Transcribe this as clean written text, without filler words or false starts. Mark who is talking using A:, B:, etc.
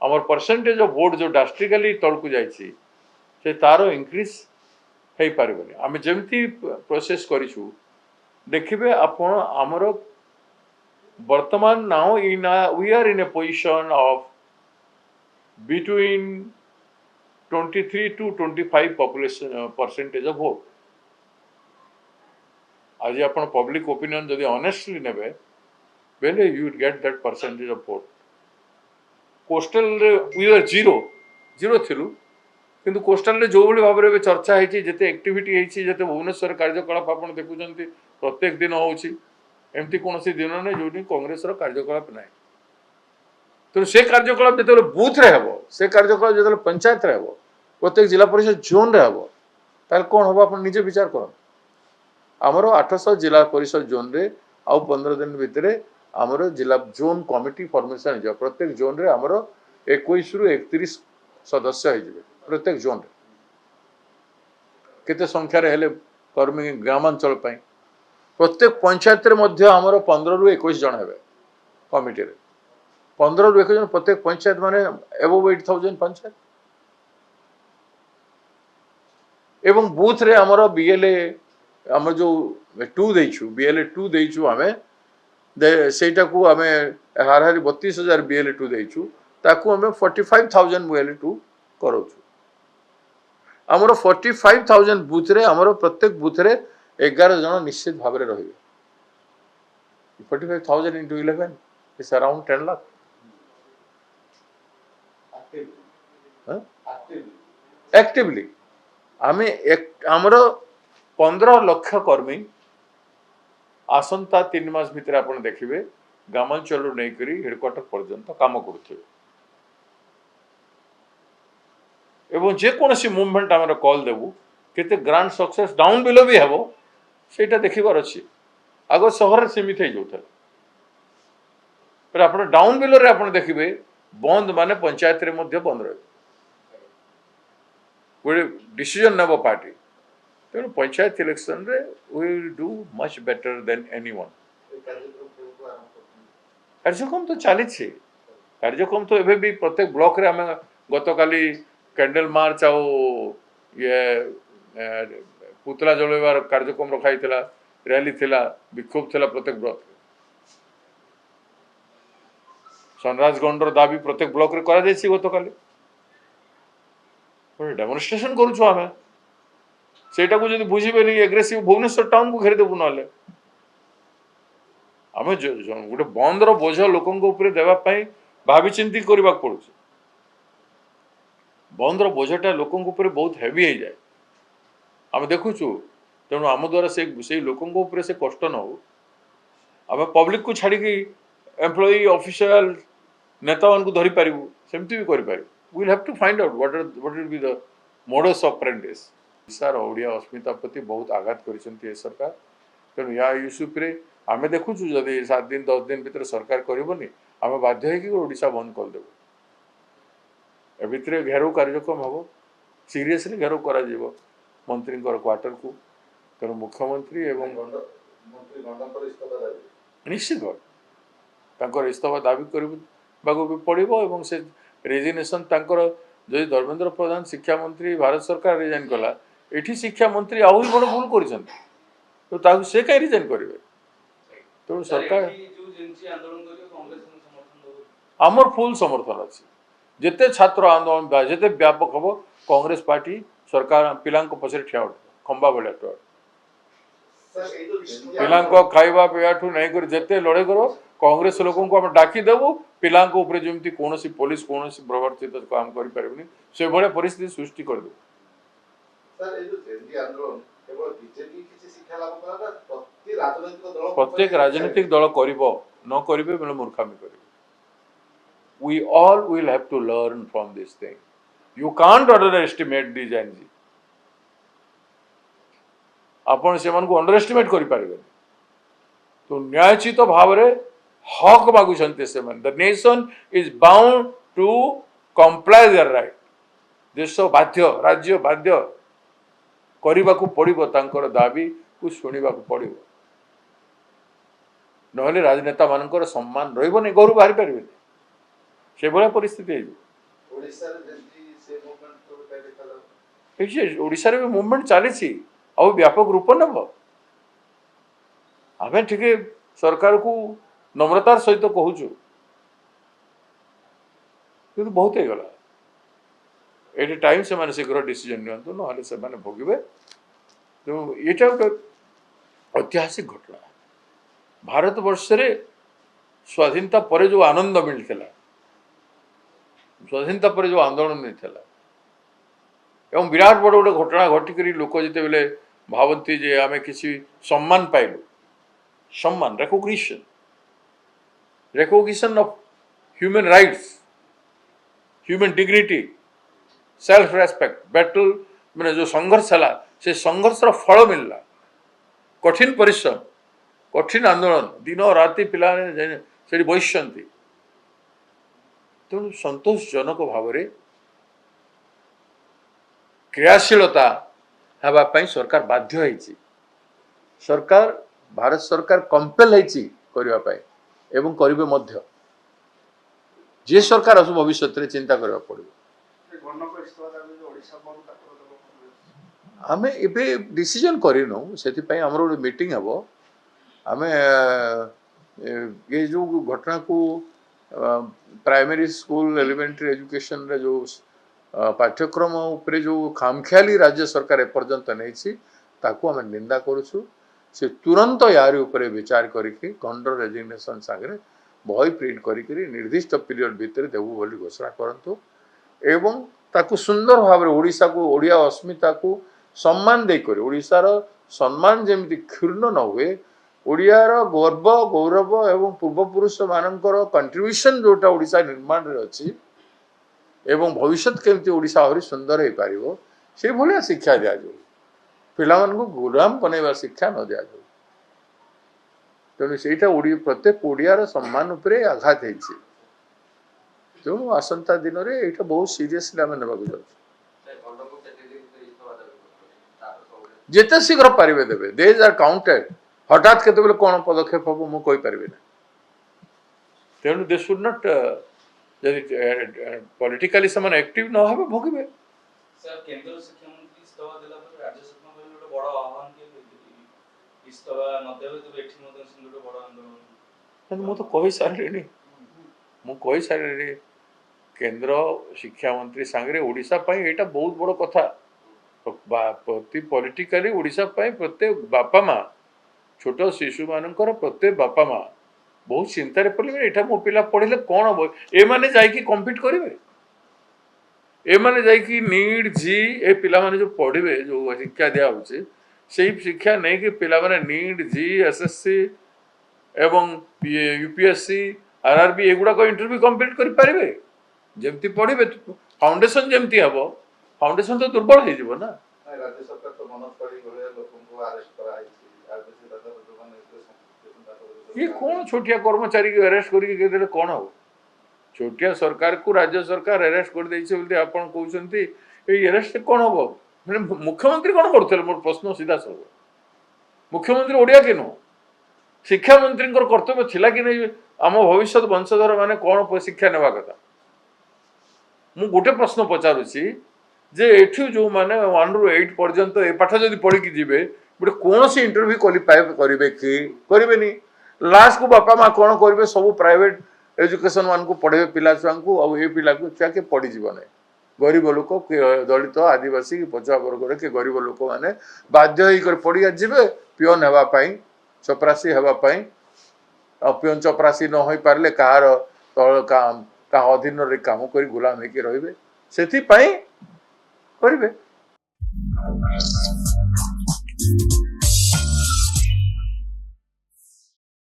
A: आमर percentage of vote जो drastically तलकू जाइए से तार इंक्रीज हो पारे आम जमी प्रोसेस करूँ देखिए आपण आमर वर्तमान now we are in a position of between 23 to 25 population percentage of vote आज आप पब्लिक ओपिनियन जदि ऑनेस्टली नेबे बेले you will get that percentage of vote coastal we are zero थिलु किंतु कोस्टल रे जो भली भाबरे बे चर्चा हेची जते एक्टिविटी हेची जते भुवनेश्वर कार्यकलाप आपण देखुचंती प्रत्येक दिन होउची एमती कोनोसी दिन नै जोनी कांग्रेस रो कार्यकलाप नै तो से कार्यकलाप जते बूथ रे हेबो से कार्यकलाप जते पंचायत रे हेबो प्रत्येक जिला परिषद जोन रे हेबो ताल कोन होबो आपण निजे विचार करो आमर 800 जिला परिषद जोन रे आउ 15 दिन भितरे आमर जिला जोन कमिटी फॉर्मेशन हो प्रत्येक जोन रे आमर 21 रु 31 सदस्य हो प्रत्येक जोन रे केते संख्या रे हेले कर्मी ग्रामांचल पई प्रत्येक पंचायत रे मध्य आमर 15 रु 21 जन हेबे कमिटी रे 15 रु 21 जन प्रत्येक पंचायत माने अबव 8000 पंचायत एवं बूथ रे आमर बीएलए आम जो 2 देइछु बीएलए 2 देइछु आमे सेटा को आमे हारहारी 32000 बीएलए 2 देइछु ताकू आमे 45000 बीएलए 2 करोछु आमर 45000 बूथ रे आमर प्रत्येक बूथ रे 11 जन निश्चित भाबरे रहिबे 45000 into 11 is around 10 lakh actively आमे आमर 15 लाख कर्मी आसंता 3 मास भितर आपण देखिबे ग्रामांचल नै करी हेडक्वार्टर पर्यंत काम करूथिबे एवं जे कोनोसी मूवमेंट आमर कॉल देबू केते ग्रांड सक्सेस डाउन बिलो भी हेबो सेटा देखिबार अछि आगो शहर रे सीमित हे जोथल पर आपण डाउन बिलो रे आपण देखिबे बंद माने पंचायत रे मध्य बंद रहे कोई डिसीजन नेबो पार्टी तेणु पंचायत इलेक्शन रे we will do much better than anyone कार्यक्रम तो चली कार्यक्रम तो एबे भी प्रत्येक ब्लॉक रे हमें गतकाली कैंडल मार्च आ ये पुतला जलवार कार्यक्रम रखाई थिला रैली थिला विक्षोभ थिला प्रत्येक ब्लॉक सनराज गंडर दाबी प्रत्येक ब्लॉक रे करा जायछि गतकाली डेमोन्स्ट्रेशन करूछु हमें सेटा को जदि बुझिबे नहीं एग्रेसिव भुवनेश्वर टाउन को घेरी देबु नले आमे गोटे बंदर बोझ लोकन को ऊपर देबा पई भाबी चिंती करबा पड़ुछ बंदर बोझटा लोकन को ऊपर बहुत हेवी हो जाए आमे देखुछु तेणु आम द्वारा से लोकन को ऊपर से कष्ट न हो आमे पब्लिक को छाड़ी की एम्प्लॉई ऑफिशियल नेता मान को धरि पारिबु सेमती भी करि पारिबु we will have to find out what will be the modus operandis sir Odia अस्मिता प्रति बहुत आघात करिसेंती सरकार तेणु या इश्यू पे आमे देखुछु जदि 7 दिन 10 दिन भीतर सरकार करबनी आमे बाध्य है कि ओडिशा बंद कर देबो ए भीतर घेराव कार्यक्रम हबो सीरियसली घेराव करा जीवो मंत्री क्वार्टर को तेणु मुख्यमंत्री एवं मंत्री गंडकर इस्तीफा दाबी निश्चित भाव इस्तीफा दाबी करबाको भी पड़िबो एवं से रेजिग्नेशन तांकर जदि धर्मेंद्र प्रधान शिक्षा मंत्री भारत सरकार रिजाइन कला एठी शिक्षा मंत्री आउरी बड़ भूल करिसन तो ताकू से कहीं रिजाइन करिवे तो सरकार आमर फुल समर्थन अछि जेते छात्र आंदोलन जेते व्यापक हबो कांग्रेस पार्टी सरकार पिलांको पछरे ठिया खंबा बेले पिलांको खाइबा पेयाठू नहीं कर जेते लड़े करो कांग्रेस लोगों को हम डाकी देबो पिलांको ऊपर जेमती कोनोसी पुलिस कोनोसी प्रवर्तित काम करि परबनी से बड़े परिस्थिति सृष्टि कर दो सर ए जो जेंडी आंदोलन केवल बीजेपी किछि शिक्षा लागू करा प्रत्येक राजनीतिक दल करिवो न करिवे बेले मूर्खामी करिवे we all will have to learn from this thing you can't underestimate the Gen Z आपण से मन को अंडर एस्टिमेट करि पारिबे तो न्यायचित भाव रे हक मागुछन्ते से मन the nation is bound to comply their right देश बाध्य राज्य बाध्य करबा को पड़िबो तांकर दाबी को सुनिबा को पड़िबो नहले राजनेता मानकर सम्मान रहिबो नै गरु बाहरी परिबे से बड़ा परिस्थिति है। ओडिशा रे भी मूवमेंट चली आ व्यापक रूप नब आम टे सरकार को नम्रतार सहित कहूँ कि बहुत हो गला ये टाइम से शीघ्र डिसीजन नियंतु ना से भोगे तो यहाँ गोटे ऐतिहासिक घटना भारत वर्ष रे स्वाधीनता पर जो आनंद मिलता स्वाधीनता पर जो आंदोलन नहीं एवं विराट बड़ गोटे घटना घटिक लोक जिते बेले भावती जे आम किसी सम्मान पाइलु सम्मान recognition of human rights human dignity self respect battle मैंने जो संघर्ष है से संघर्षर फल मिलला कठिन परिश्रम कठिन आंदोलन दिन राति पिला से बसती तेणु संतोषजनक भाव में क्रियाशीलता हेबाई सरकार बाध्य होइछि सरकार भारत सरकार कंपेल होइछि करने एवं करिवे मध्य जे सरकार असु भविष्य में चिंता करबा पड़िबो आमे एबे डिसीजन करिनो सेति हमर गोटे मीटिंग हेबो आमे ये जो घटना को प्राइमरी स्कूल एलिमेंटरी एजुकेशन रे जो पाठ्यक्रम उपरे जो खामख्याली राज्य सरकार एपर्यंत नहीं ताकू आम निंदा करुछु से तुरंत यार उपरे विचार करके कंडर रेजिग्नेशन सागरे बही प्रिंट करी निर्दिष्ट पीरियड भितर देबू बोली घोषणा करंतु एवं ताकू सुंदर भाव में ओडिशा को ओडिया अस्मिता को सम्मान देकर ओडिशार सम्मान जमी क्षुण्ण न हुए ओडियार गर्व गौरव एवं पूर्वपुरुष मानकर कंट्रीब्यूशन जोटा ओडिशा निर्माण रे अछि एवं भविष्य केमती ओडिशा आहरी सुंदर हो पार से भाया शिक्षा दि जाऊ पिला गुलाम बनवा शिक्षा न दि जाऊ तेणु से प्रत्येक ओडियार सम्मान उपरे आघात होती तेणु आसंता दिन में यहाँ बहुत सीरीयसली आम ना जिते शीघ्र पारे देवे डेज आर काउंटेड हठात केत कौन पदक्षेप हम मुझे पारि ना तेणु दे शुड नॉट यदि पॉलिटिकली से एक्टिव न हो भोगे
B: सर केंद्र शिक्षा मंत्री इस्तीफा देला पर राज्य सरकार गोटे बड़ आह्वान के इस्तीफा न देबे तो एठी मते गोटे बड़ आंदोलन
A: मु तो कहि सारे मु कहि सारे केंद्र शिक्षा मंत्री सांगरे ओडिशा पई एटा बहुत बड़ कथा प्रति पॉलिटिकली ओडिशा पई प्रत्येक बापा माँ छोट शिशु मानकर प्रत्येक बापा माँ बहुत चिंतार पड़े एटा मो पिला पढ़े कौन हम एमाने जाइकी कम्पीट करेंगे एमाने जाइकी नीट जी ए पिला माने जो पढ़े जो शिक्षा दिया होचे से शिक्षा नहीं कि पिला माने नीट जी एसएससी एवं यूपीएससी आरआरबी एगुड़ा को इंटरव्यू कम्प्लीट कर पारे जमती पढ़े फाउंडेशन जमती हम फाउंडेशन तो दुर्बल हो जीव ना
C: राज्य सरकार तो मनोज पाड़ी भलिया लोकन को अरेस्ट करा
A: ये कौन छोटिया कर्मचारी को अरेस्ट करके कौन हो छोटिया सरकार को राज्य सरकार अरेस्ट कर देइछे आपन कहउछंती ए अरेस्ट कौन हो माने मुख्यमंत्री कौन करथले मोर प्रश्न सीधा सब मुख्यमंत्री ओडिया के नो शिक्षा मंत्री कर्तव्य थिला कि नहीं आम भविष्य वंशधर माने कौन शिक्षा नेवा कथा मु गोटे प्रश्न पचारुछि जे एठू जो माने 1 ରୁ 8 पर्यंत ए पाठ जदि पढ़ी कि जिवे गोटे कौन सी इंटरव्यू क्वालिफाई करिवे कि करिवेनी लास्ट को बापा माँ कौन करेंगे सब प्राइवेट एजुकेशन मान को पढ़े पिला छुआ को आ पिला छुआ के पढ़ी जीव ना गरीब लोक दलित आदिवासी पछुआ वर्ग के गरीब लोक मैंने बाध्य होकर पढ़िया जीवे पिओन होगापाई चपरासी होगापाई पिओन चपरासी न हो पारे कहार तल का अधीन काम कर गुलाम होकर रे से करेंगे।